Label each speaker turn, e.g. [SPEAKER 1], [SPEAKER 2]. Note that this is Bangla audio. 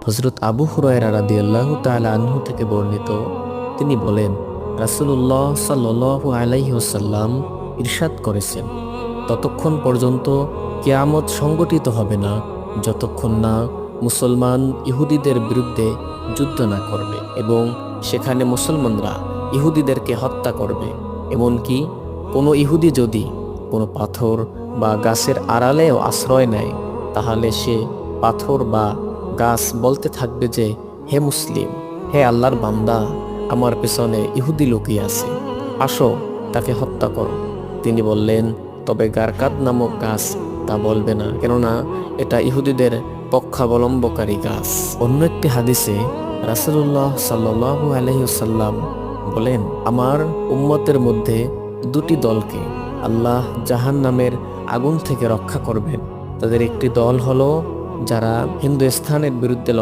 [SPEAKER 1] হযরত আবু হুরায়রা রাদিয়াল্লাহু তাআলা আনহু থেকে বর্ণিত, তিনি বলেন, রাসূলুল্লাহ সাল্লাল্লাহু আলাইহি ওয়াসাল্লাম ইরশাদ করেছেন, ততক্ষণ পর্যন্ত কিয়ামত সংগঠিত হবে না যতক্ষণ না মুসলমান ইহুদিদের বিরুদ্ধে যুদ্ধ না করবে এবং সেখানে মুসলমানরা ইহুদিদেরকে হত্যা করবে। এমনকি কোনো ইহুদি যদি কোনো পাথর বা গাছের আড়ালেও আশ্রয় নেয়, তাহলে সে পাথর বা গাছ বলতে থাকবে যে, হে মুসলিম, হে আল্লাহর বান্দা, আমার পেছনে ইহুদি লুকিয়ে আছে, আসো তাকে হত্যা করো। তিনি বললেন, তবে গারকাদ নামক গাছ তা বলবে না, কেননা এটা ইহুদিদের পক্ষাবলম্বকারী গাছ। অন্য একটি হাদিসে রাসূলুল্লাহ সাল্লাল্লাহু আলাইহি ওয়াসাল্লাম বলেন, আমার উম্মতের মধ্যে দুটি দলকে আল্লাহ জাহান্নামের আগুন থেকে রক্ষা করবেন। তাদের একটি দল হলো যারা হিন্দুস্তানের বিরুদ্ধে লড়াই